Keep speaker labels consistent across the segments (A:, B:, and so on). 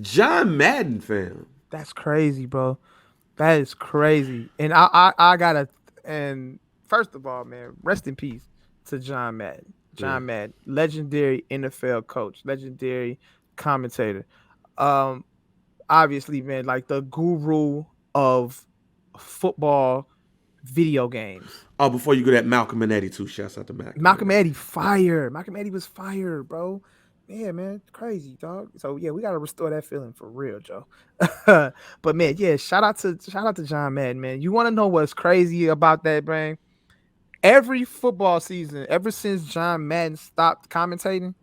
A: John Madden, fam.
B: That's crazy, bro. That is crazy. And I gotta. And first of all, man, rest in peace to John Madden.
A: Yeah.
B: John Madden, legendary NFL coach, legendary commentator. Um, Obviously, man, like the guru of football video games.
A: Oh, before you go that Malcolm and Eddie too. Shouts out to Malcolm and
B: Malcolm
A: Eddie.
B: Eddie fire. Malcolm Eddie was fire, bro. Yeah, man, crazy dog. So yeah, we gotta restore that feeling for real, Joe. But man, yeah, shout out to John Madden, man. You want to know what's crazy about that, man? Every football season, ever since John Madden stopped commentating,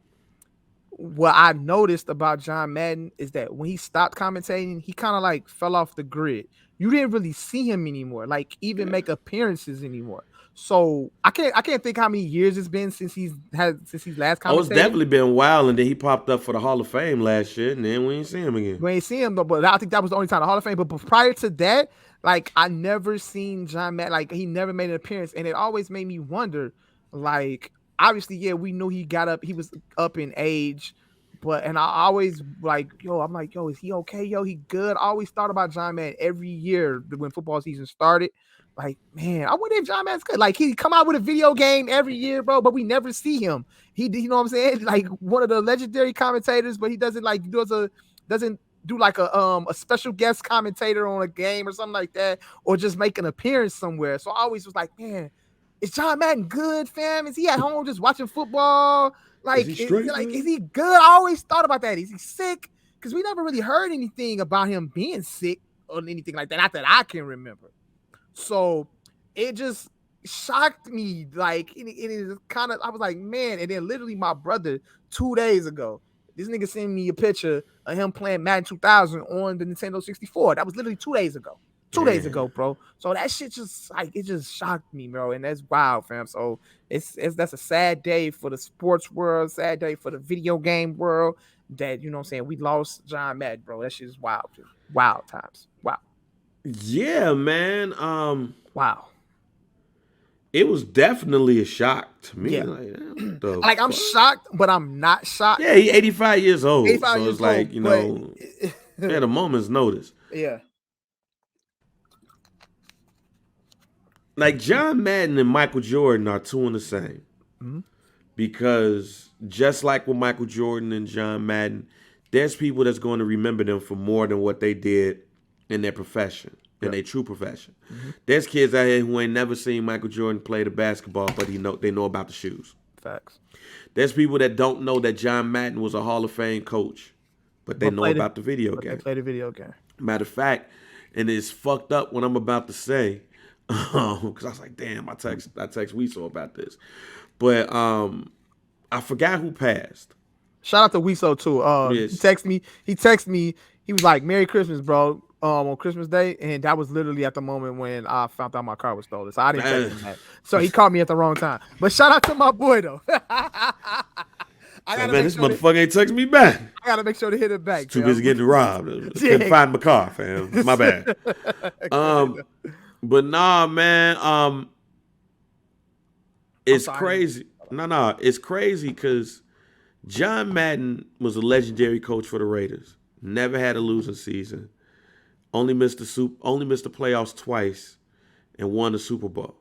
B: what I noticed about John Madden is that when he stopped commentating, he kind of like fell off the grid. You didn't really see him anymore, like even make appearances anymore. So I can't think how many years it's been since he's last
A: Oh, it's
B: commentated.
A: definitely been wild, and then he popped up for the Hall of Fame last year, and then we ain't see him again.
B: We ain't seen him, but I think that was the only time the Hall of Fame. But prior to that, like I never seen John Madden. Like he never made an appearance, and it always made me wonder. Like obviously, yeah, we knew he was up in age, but and I always like, yo, I'm like, yo, is he okay? Yo, he good. I always thought about John Madden every year when football season started. Like, man, I wonder if John Madden's good. Like he come out with a video game every year, bro, but we never see him. You know what I'm saying? Like one of the legendary commentators, but he doesn't like doesn't do like a special guest commentator on a game or something like that, or just make an appearance somewhere. So I always was like, man, is John Madden good, fam? Is he at home just watching football?
A: Is he straight,
B: Like, is
A: man?
B: he good? I always thought about that. Is he sick? Because we never really heard anything about him being sick or anything like that. Not that I can remember. So it just shocked me. Like it is kind of I was like, man. And then literally my brother 2 days ago, this nigga sent me a picture of him playing Madden 2000 on the Nintendo 64. That was literally 2 days ago. 2 days
A: Damn.
B: ago, bro. So that shit just like it just shocked me, bro. And that's wild, fam. So it's that's a sad day for the sports world, sad day for the video game world. That you know what I'm saying, we lost John Madden, bro. That shit is wild. Wild times. Wow.
A: Yeah, man.
B: Wow.
A: It was definitely a shock to me.
B: Yeah.
A: Like, damn, what the
B: Like I'm
A: fuck?
B: shocked, but I'm not
A: Yeah,
B: shocked.
A: he 85 years old,
B: 85
A: so
B: years
A: it's like
B: old, but
A: at a moment's notice.
B: yeah.
A: Like John Madden and Michael Jordan are two in the same
B: Mhm.
A: because just like with Michael Jordan and John Madden, there's people that's going to remember them for more than what they did in their profession, in
B: Yep.
A: their true profession.
B: Mhm.
A: There's kids out here who ain't never seen Michael Jordan play the basketball, but they know about the shoes.
B: Facts.
A: There's people that don't know that John Madden was a Hall of Fame coach, but they
B: But
A: know
B: played it,
A: about the video
B: but they
A: game.
B: played a video game.
A: Matter of fact, and it's fucked up what I'm about to say, because I was like, damn, I text Weasel about this, but I forgot who passed.
B: Shout out to Wiso too. He
A: Yes,
B: texted me. He texted me. He was like, "Merry Christmas, bro." On Christmas Day, and that was literally at the moment when I found out my car was stolen. So I didn't text
A: man,
B: him that. So he called me at the wrong time. But shout out to my boy though. I
A: like
B: gotta
A: man,
B: make
A: this
B: sure to
A: motherfucker ain't text me back.
B: I gotta make sure to hit it
A: It's
B: back,
A: too busy
B: fam.
A: getting robbed. Couldn't
B: Yeah.
A: find my car, fam. My bad. Um, but nah, man.
B: I'm
A: It's
B: sorry.
A: crazy. No, it's crazy because John Madden was a legendary coach for the Raiders. Never had a losing season. Only missed the playoffs twice, and won the Super Bowl.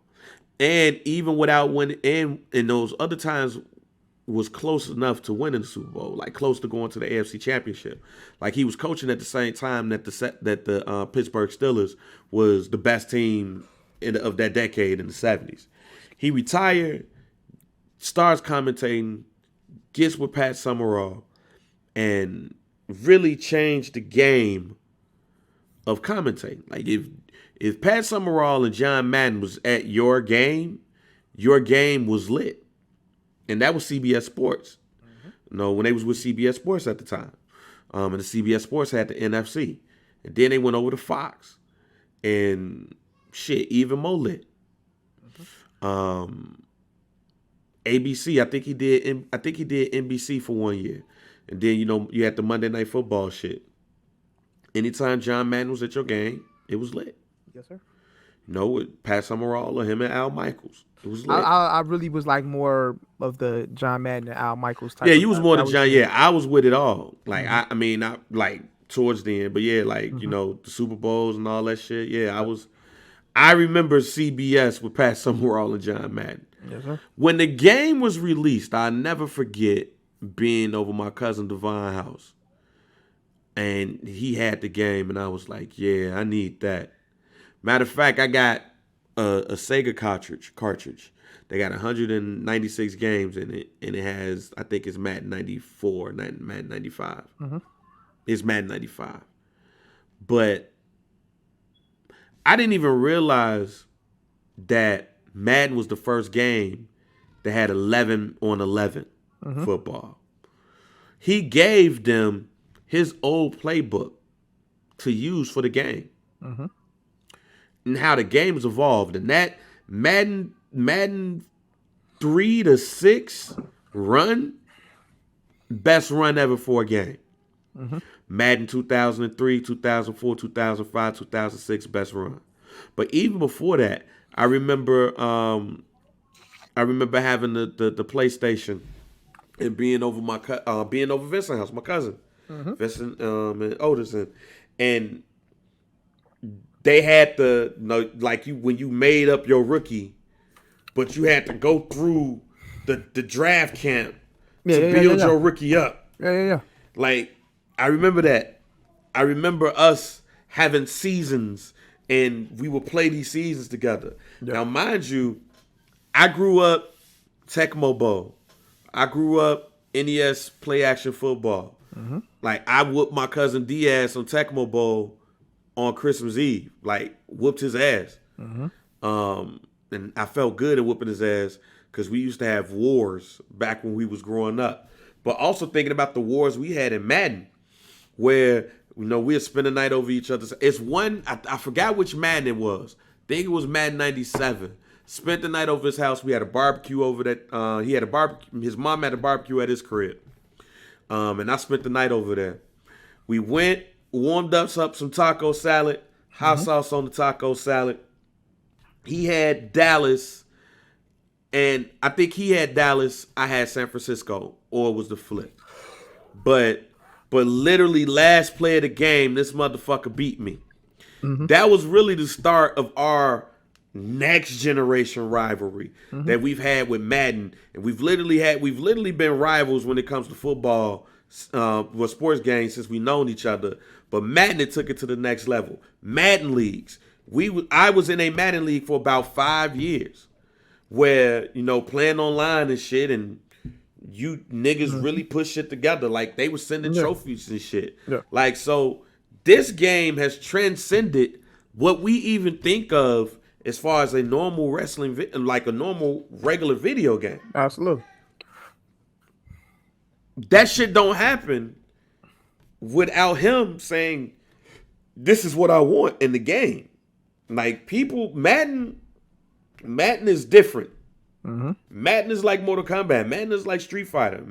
A: And even without winning, and in those other times, was close enough to winning the Super Bowl, like close to going to the AFC Championship. Like he was coaching at the same time that the Pittsburgh Steelers was the best team of that decade in the '70s. He retired, starts commentating, gets with Pat Summerall, and really changed the game of commentating. Like if Pat Summerall and John Madden was at your game was lit, and that was CBS Sports.
B: Mhm.
A: You know, when they was with CBS Sports at the time, and the CBS Sports had the NFC, and then they went over to Fox, and shit, even more lit.
B: Mhm.
A: Um, ABC, I think he did NBC for 1 year, and then you had the Monday Night Football shit. Anytime John Madden was at your game, it was lit.
B: Yes, sir.
A: With Pat Summerall or him and Al Michaels, it was
B: I,
A: lit.
B: I I really was like more of the John Madden and Al Michaels
A: Yeah,
B: type of
A: you was
B: guy.
A: more the
B: That was
A: John.
B: me.
A: Yeah, I was with it all. Like
B: Mhm.
A: I mean, I like towards the end. But yeah, like, the Super Bowls and all that shit. Yeah, I remember CBS with Pat Summerall and John Madden.
B: Yes, sir.
A: When the game was released, I'll never forget being over my cousin Devon's house. And he had the game, and I was like, yeah, I need that. Matter of fact, I got a Sega cartridge. They got 196 games in it, and it has, I think it's Madden 94, Madden 95. It's Madden 95. But I didn't even realize that Madden was the first game that had 11 on 11 football. He gave them his old playbook to use for the game. And how the game's evolved. And that Madden 3 to 6 run, best run ever for a game. Madden 2003, 2004, 2005, 2006, best run. But even before that, I remember having the PlayStation and being over Vincent's house, my cousin, Vincent and Otis, and they had when you made up your rookie, but you had to go through the draft camp to build your rookie up.
B: Yeah.
A: Like, I remember that. I remember us having seasons, and we would play these seasons together. Yeah. Now, mind you, I grew up Tecmo Bowl. I grew up NES play action football. Like, I whooped my cousin Diaz on Tecmo Bowl on Christmas Eve. Like, whooped his ass. And I felt good at whooping his ass because we used to have wars back when we was growing up. But also thinking about the wars we had in Madden, where we'd spend the night over each other's. It's one, I forgot which Madden it was. I think it was Madden 97. Spent the night over his house. We had a barbecue over that. He had a barbecue. His mom had a barbecue at his crib. And I spent the night over there. We went, warmed up some taco salad, hot sauce on the taco salad. He had Dallas, and I think he had Dallas. I had San Francisco, or it was the flip. But literally last play of the game, this motherfucker beat me. That was really the start of our next generation rivalry that we've had with Madden, and we've literally been rivals when it comes to football, with sports games since we known each other. But Madden, it took it to the next level. Madden leagues. I was in a Madden league for about 5 years, where playing online and shit, and you niggas really put shit together. Like, they were sending trophies and shit. Yeah. Like, so this game has transcended what we even think of as far as a normal wrestling, like a normal regular video game.
B: Absolutely.
A: That shit don't happen without him saying, "This is what I want in the game." Like, people, Madden is different. Madden is like Mortal Kombat. Madden is like Street Fighter.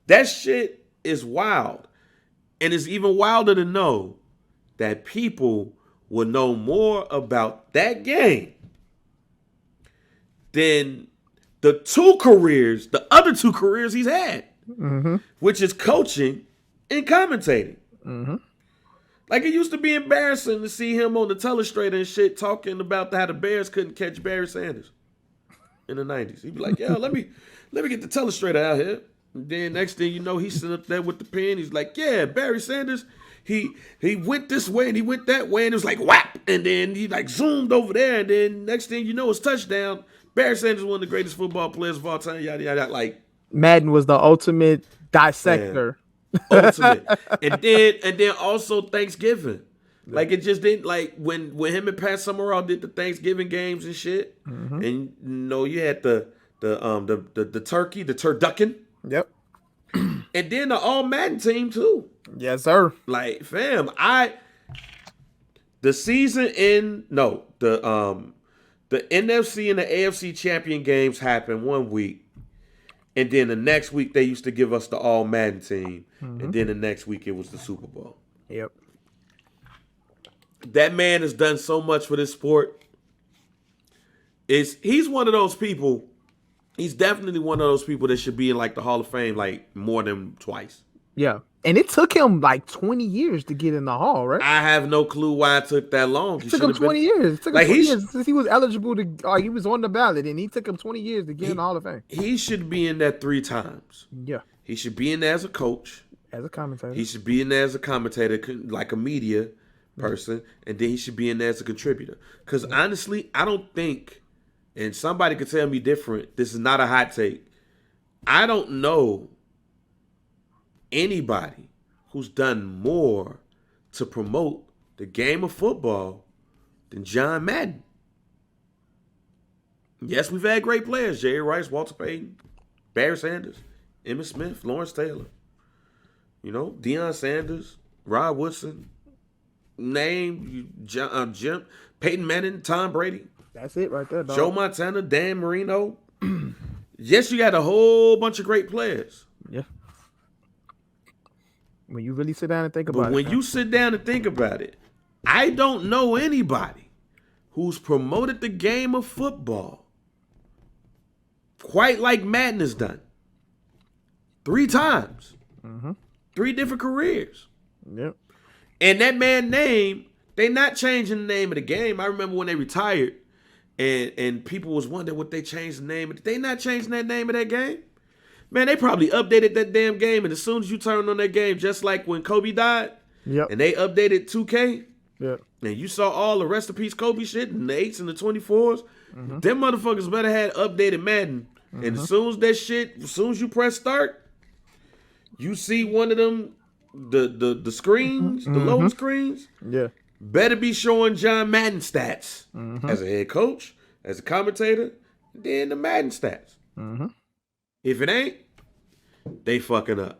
A: That shit is wild. And it's even wilder to know that people will know more about that game than the other two careers he's had, which is coaching and commentating. Like, it used to be embarrassing to see him on the telestrator and shit talking about how the Bears couldn't catch Barry Sanders in the 90s. He'd be like, "Yeah, let me get the telestrator out here." And then next thing you know, he's sitting up there with the pen. He's like, "Yeah, Barry Sanders, he went this way and he went that way," and it was like whap, and then he like zoomed over there, and then next thing you know, it's touchdown. Barry Sanders, one of the greatest football players of all time. Yada yada. Like,
B: Madden was the ultimate dissector.
A: Ultimate. and then also Thanksgiving. Like, it just didn't, like, when him and Pat Summerall did the Thanksgiving games and shit, and you had the turkey, the turducken.
B: Yep.
A: And then the all Madden team too.
B: Yes, sir.
A: Like, fam, the NFC and the AFC champion games happened one week. And then the next week, they used to give us the all Madden team. And then the next week, it was the Super Bowl.
B: Yep.
A: That man has done so much for this sport. He's one of those people. He's definitely one of those people that should be in, like, the Hall of Fame, like, more than twice.
B: Yeah. And it took him like 20 years to get in the Hall, right?
A: I have no clue why it took that long.
B: It took him 20 years. It took him
A: like
B: 20 years since he was eligible to. He was on the ballot, and he took him 20 years to get in the Hall of Fame.
A: He should be in there 3 times.
B: Yeah.
A: He should be in there as a coach.
B: As a commentator.
A: He should be in there as a commentator, like a media person, and then he should be in there as a contributor. Because honestly, I don't think, and somebody could tell me different, this is not a hot take, I don't know anybody who's done more to promote the game of football than John Madden. Yes, we've had great players, Jerry Rice, Walter Payton, Barry Sanders, Emmitt Smith, Lawrence Taylor. You know, Deion Sanders, Rod Woodson, Jim, Peyton Manning, Tom Brady.
B: That's it right there, dog.
A: Joe Montana, Dan Marino. Yes, you got a whole bunch of great players.
B: Yeah. When you really sit down and think about it.
A: But when you sit down and think about it, I don't know anybody who's promoted the game of football quite like Madden has done. 3 times.
B: Mm-hmm.
A: 3 different careers.
B: Yep.
A: And that man's name, they not changing the name of the game. I remember when they retired and people was wondering what they changed the name of. They not changing that name of that game. Man, they probably updated that damn game, and as soon as you turn on that game, just like when Kobe died, and they updated 2K, and you saw all the rest of peace Kobe shit and the 8s and the 24s, them motherfuckers better had updated Madden. And as soon as you press start, you see one of them, the screens, the loading screens, better be showing John Madden stats as a head coach, as a commentator, then the Madden stats. If it ain't, they fucking up.